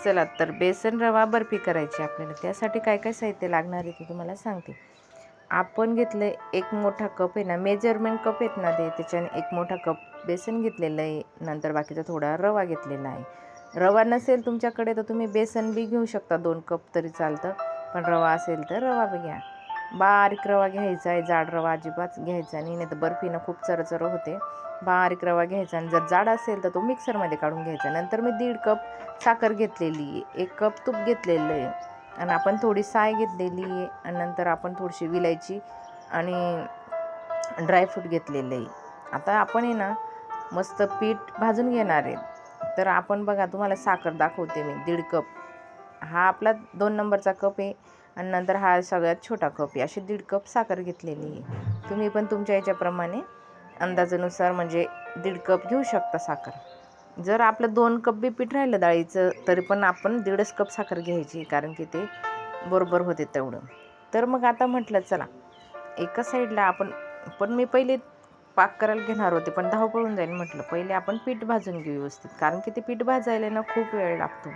चला तर बेसन रवा बर्फी करायची आपल्याला. त्यासाठी काय काय साहित्य लागणार आहे ते तुम्हाला सांगते. आपण घेतलं एक मोठा कप आहे ना, मेजरमेंट कप आहेत ना ते, त्याच्याने एक मोठा कप बेसन घेतलेलं आहे. नंतर बाकीचा थोडा रवा घेतलेला आहे. रवा नसेल तुमच्याकडे तर तुम्ही बेसन बी घेऊ शकता, 2 कप तरी चालतं. पण रवा असेल तर रवा बी घ्या. बारीक रवा घ्यायचा आहे, जाड रवा अजिबात घ्यायचा नाही तर बर्फीनं खूप चरचर होते. बारीक रवा घ्यायचा आणि जर जाड असेल तर तो मिक्सरमध्ये काढून घ्यायचा. नंतर मी 1.5 कप साखर घेतलेली आहे, 1 कप तूप घेतलेलं आहे आणि आपण थोडी साय घेतलेली आहे आणि नंतर आपण थोडीशी विलायची आणि ड्रायफ्रूट घेतलेलं आहे. आता आपण आहे ना मस्त पीठ भाजून घेणार आहे. तर आपण बघा, तुम्हाला साखर दाखवते मी. 1.5 कप हा आपला 2 नंबरचा कप आहे आणि नंतर हा सगळ्यात छोटा कप आहे. अशी 1.5 कप साखर घेतलेली आहे. तुम्ही पण तुमच्या याच्याप्रमाणे अंदाजानुसार म्हणजे 1.5 कप घेऊ शकता साखर. जर आपलं 2 कप बी पीठ राहिलं डाळीचं तरी पण आपण 1.5 कप साखर घ्यायची, कारण की ते बरोबर होते तेवढं. तर मग आता म्हटलं चला एका साईडला आपण, पण मी पहिले पाक करायला घेणार होते पण धावपळ होऊन जाईल. म्हटलं पहिले आपण पीठ भाजून घेऊ व्यवस्थित, कारण की ते पीठ भाजायला ना खूप वेळ लागतो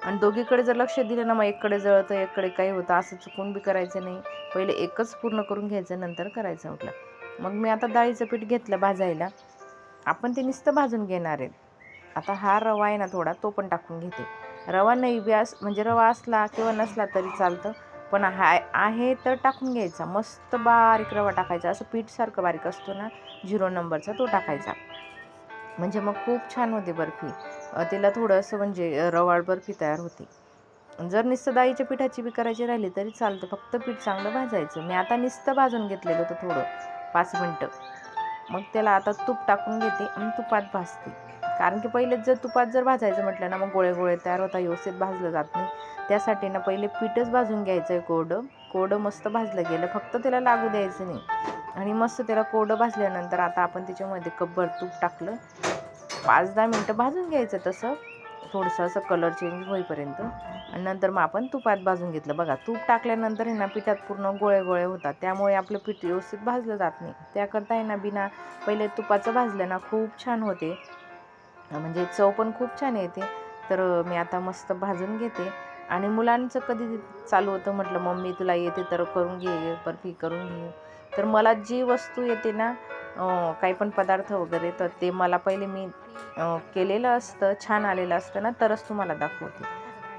आणि दोघीकडे जर लक्ष दिलं ना मग एककडे जळतं एककडे काही होतं, असं चुकून बी करायचं नाही. पहिले एकच पूर्ण करून घ्यायचं नंतर करायचं म्हटलं. मग मी आता डाळीचं पीठ घेतलं भाजायला. आपण ते नुसतं भाजून घेणार आहे. आता हा रवा आहे ना थोडा, तो पण टाकून घेते. रवा नाही व्यास म्हणजे रवा असला किंवा नसला तरी चालतं, पण आहे तर टाकून घ्यायचा. मस्त बारीक रवा टाकायचा, असं पीठसारखं बारीक असतो ना 0 नंबरचा, तो टाकायचा. म्हणजे मग खूप छान होते बर्फी. तिला थोडंसं म्हणजे रवाळ बर्फी तयार होते. जर नुसतं डाळीच्या पिठाची बी करायची राहिली तरी चालतं, फक्त पीठ चांगलं भाजायचं. मी आता नुसतं भाजून घेतलेलं होतं थोडं 5 मिनटं. मग त्याला आता तूप टाकून घेते आणि तुपात भाजते, कारण की पहिले जर तुपात जर भाजायचं म्हटलं ना मग गोळे गोळे तयार होता, व्यवस्थित भाजलं जात नाही. त्यासाठी ना पहिले पीठच भाजून घ्यायचं आहे. कोरडं मस्त भाजलं गेलं, फक्त त्याला लागू द्यायचं नाही. आणि मस्त त्याला कोरडं भाजल्यानंतर आता आपण त्याच्यामध्ये कपभर तूप टाकलं. 5-10 मिनटं भाजून घ्यायचं तसं, थोडंसं असं कलर चेंज होईपर्यंत. आणि नंतर मग आपण तुपात भाजून घेतलं. बघा, तूप टाकल्यानंतर आहे ना पिठात पूर्ण गोळे गोळे होतात, त्यामुळे आपलं पीठ व्यवस्थित भाजलं जात नाही. त्याकरता आहे ना बिना पहिले तुपाचं भाजलं ना खूप छान होते, म्हणजे चव पण खूप छान येते. तर मी आता मस्त भाजून घेते. आणि मुलांचं कधी चालू होतं, म्हटलं मम्मी तुला येते तर करून घे, बर्फी करून घे. तर मला जी वस्तू येते ना, काही पण पदार्थ वगैरे, तर ते मला पहिले मी केलेलं असतं, छान आलेलं असतं ना तरच तुम्हाला दाखवते.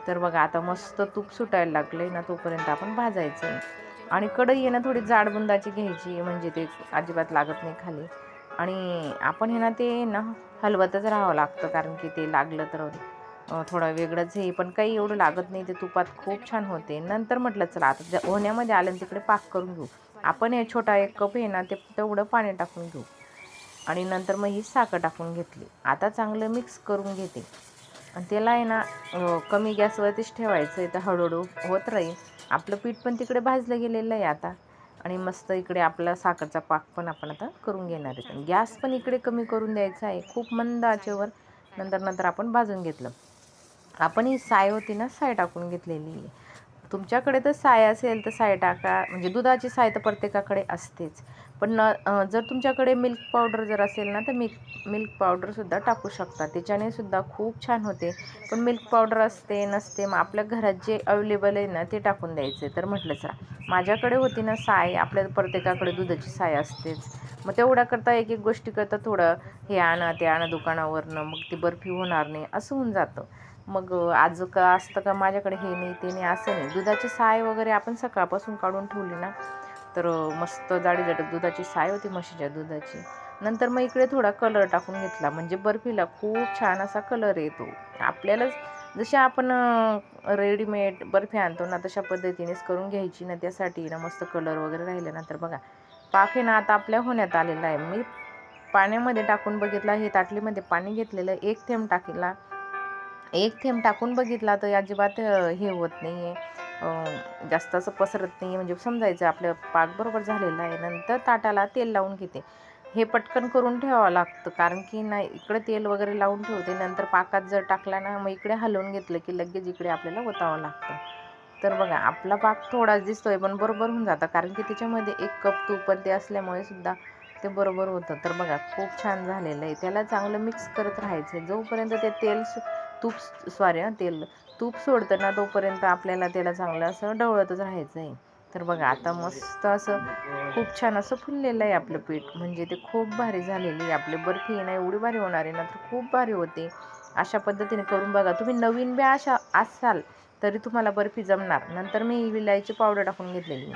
तर बघा आता मस्त तूप सुटायला लागले ना, तोपर्यंत आपण भाजायचं. आणि कढई आहे ना थोडी जाड बुंदाची घ्यायची, म्हणजे ते अजिबात लागत नाही खाली. आणि आपण हे ना ते ना हलवतच राहावं लागतं, कारण की ते लागलं तर थोडं वेगळंच हे, पण काही एवढं लागत नाही. ते तुपात खूप छान होते. नंतर म्हटलं चला आता होण्यामध्ये आलं तिकडे पाक करून घेऊ. आपण हे छोटा 1 कप आहे ना ते तेवढं पाणी टाकून घेऊ आणि नंतर मग ही साखर टाकून घेतली. आता चांगलं मिक्स करून घेते आणि त्याला आहे ना कमी गॅसवरतीच ठेवायचं आहे, तर हळूहळू होत राहील. आपलं पीठ पण तिकडे भाजलं गेलेलं आहे आता. आणि मस्त इकडे आपला साखरचा पाक पण आपण आता करून घेणार आहे. गॅस पण इकडे कमी करून द्यायचा आहे, खूप मंद आचेवर. नंतर आपण भाजून घेतलं. आपण ही साय होती ना, साय टाकून घेतलेली आहे. तुमच्याकडे तर साय असेल तर साय टाका, म्हणजे दुधाची साय तर प्रत्येकाकडे असतेच. पण जर तुमच्याकडे मिल्क पावडर जर असेल ना तर मिल्क पावडरसुद्धा टाकू शकता, त्याच्याने सुद्धा खूप छान होते. पण मिल्क पावडर असते नसते, मग आपल्या घरात जे अवेलेबल आहे ना ते टाकून द्यायचे. तर म्हटलं चला, माझ्याकडे होती ना साय, आपल्या प्रत्येकाकडे दुधाची साय असतेच. मग तेवढ्या करता एक गोष्टी करता थोडं हे आणा ते आणा दुकानावरनं, मग ती बर्फी होणार नाही असं होऊन जातं. मग आज का असतं का माझ्याकडे हे नाही ते नाही असं नाही. दुधाची साय वगैरे आपण सकाळपासून काढून ठेवली ना तर मस्त जाडी दुधाची साय होती, म्हशीच्या दुधाची. नंतर मग इकडे थोडा कलर टाकून घेतला, म्हणजे बर्फीला खूप छान असा कलर येतो. आपल्याला जशी आपण रेडीमेड बर्फी आणतो ना तशा पद्धतीनेच करून घ्यायची ना, त्यासाठी ना मस्त कलर वगैरे राहिले ना. तर बघा पाक आहे ना आता आपल्या होण्यात आलेला आहे. मी पाण्यामध्ये टाकून बघितला, हे ताटलीमध्ये पाणी घेतलेलं, 1 थेंब टाकला, 1 थेंब टाकून बघितला तर अजिबात हे होत नाही आहे, जास्त असं पसरत नाही आहे, म्हणजे समजायचं आपलं पाक बरोबर झालेला आहे. नंतर ताटाला तेल लावून घेते. हे पटकन करून ठेवावं लागतं, कारण की ना इकडे तेल वगैरे लावून ठेवते, नंतर पाकात जर टाकला ना मग इकडे हलवून घेतलं की लगेच इकडे आपल्याला ओतावं लागतं. तर बघा आपला पाक थोडाच दिसतोय पण बरोबर होऊन जातं, कारण की त्याच्यामध्ये 1 कप तूप ते असल्यामुळे सुद्धा ते बरोबर होतं. तर बघा खूप छान झालेलं आहे. त्याला चांगलं मिक्स करत राहायचं जोपर्यंत ते तेल तूप सोडतं ना तोपर्यंत आपल्याला त्याला चांगलं असं ढवळतच राहायचं आहे. तर बघा आता मस्त असं खूप छान असं फुललेलं आहे आपलं पीठ, म्हणजे ते खूप भारी झालेली आहे. आपली बर्फी ना एवढी भारी होणार आहे ना, तर खूप भारी होते. अशा पद्धतीने करून बघा. तुम्ही नवीन बी अशा असाल तरी तुम्हाला बर्फी जमणार. नंतर मी विलायची पावडर टाकून घेतलेली.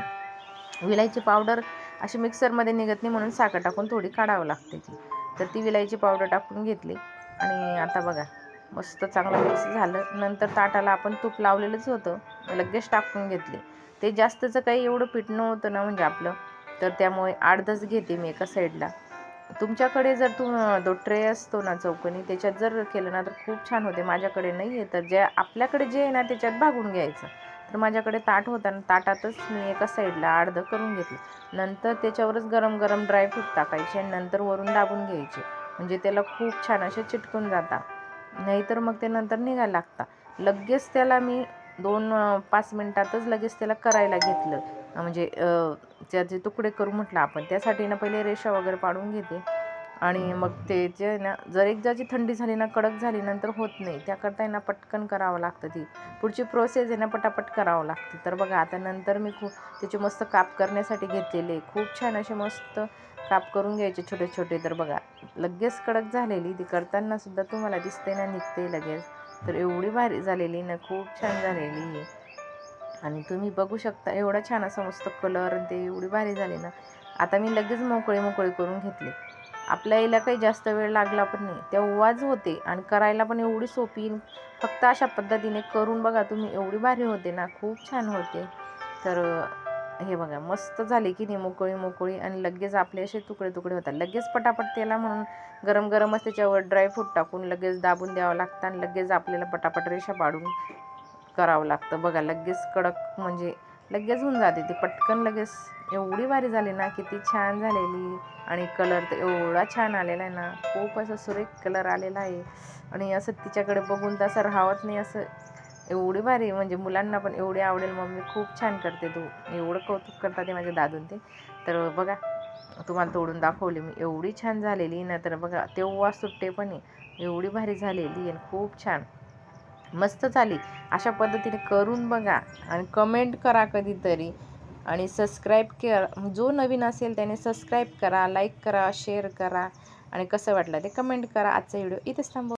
विलायची पावडर अशी मिक्सरमध्ये निघत नाही म्हणून साखर टाकून थोडी काढावं लागते ती. तर ती विलायची पावडर टाकून घेतली आणि आता बघा मस्त चांगलं मिक्स झालं. नंतर ताटाला आपण तूप लावलेलंच होतं, लगेच टाकून घेतले. ते जास्तचं काही एवढं पीठ नव्हतं ना म्हणजे आपलं, तर त्यामुळे 8-10 घेते मी एका साईडला. तुमच्याकडे जर तो ट्रे असतो ना चौकोनी, त्याच्यात जर केलं ना तर खूप छान होते. माझ्याकडे नाही आहे, तर जे आपल्याकडे जे आहे ना त्याच्यात भागून घ्यायचं. तर माझ्याकडे ताट होता ना, ताटातच मी एका साईडला 8-10 करून घेतले. नंतर त्याच्यावरच गरम गरम ड्रायफ्रूट टाकायचे आणि नंतर वरून दाबून घ्यायचे, म्हणजे त्याला खूप छान असे चिटकून जातात. नाहीतर मग ते नंतर निघायला लागतात. लगेच त्याला मी 2-5 मिनटातच लगेच त्याला करायला घेतलं. म्हणजे त्याचे तुकडे करू म्हटलं आपण. त्यासाठी ना पहिले रेषा वगैरे पाडून घेते आणि मग ते जे ना जर एकदाची थंडी झाली ना, कडक झाली नंतर होत नाही. त्याकरता ना पटकन करावं लागतं. ती पुढची प्रोसेस आहे ना पटापट करावं लागते. तर बघा आता नंतर मी खूप त्याचे मस्त काप करण्यासाठी घेतलेले. खूप छान असे मस्त काप करून घ्यायचे छोटे छोटे. तर बघा लगेच कडक झालेली ती, करताना सुद्धा तुम्हाला दिसते ना निघते लगेच. तर एवढी भारी झालेली ना, खूप छान झालेली आहे. आणि तुम्ही बघू शकता एवढा छान असा मस्त कलर ते एवढी भारी झाली ना. आता मी लगेच मोकळी करून घेतली. आपल्या याला काही जास्त वेळ लागला पण नाही, तेव्हाच होते आणि करायला पण एवढी सोपी. फक्त अशा पद्धतीने करून बघा तुम्ही, एवढी भारी होते ना, खूप छान होते. तर हे बघा मस्त झाली की नाही मोकळी आणि लगेच आपले असे तुकडे तुकडे होतात. लगेच पटापट त्याला म्हणून गरम गरमच त्याच्यावर ड्रायफ्रूट टाकून लगेच दाबून द्यावं लागतं आणि लगेच आपल्याला पटापट रेषा पाडून करावं लागतं. बघा लगेच कडक म्हणजे लगेच होऊन जाते ती पटकन. लगेच एवढी भारी झाली ना, किती छान झालेली. आणि कलर तर एवढा छान आलेला आहे ना, खूप असं सुरेख कलर आलेला आहे. आणि असं तिच्याकडे बघून तर असं राहावत नाही, असं एवढी भारी. म्हणजे मुलांना पण एवढी आवडेल. मम्मी खूप छान करते, तू एवढं कौतुक करतात ते माझे दादून ते. तर बघा तुम्हाला तोडून दाखवली मी, एवढी छान झालेली ना. तर बघा तेव्हा सुट्टे पण एवढी भारी झालेली आणि खूप छान मस्त झाली. अशा पद्धतीने करून बघा आणि कमेंट करा कधीतरी आणि सबस्क्राईब करा. जो नवीन असेल त्याने सबस्क्राईब करा, लाईक करा, शेअर करा आणि कसं वाटलं ते कमेंट करा. आजचा व्हिडिओ इथेच थांबवा.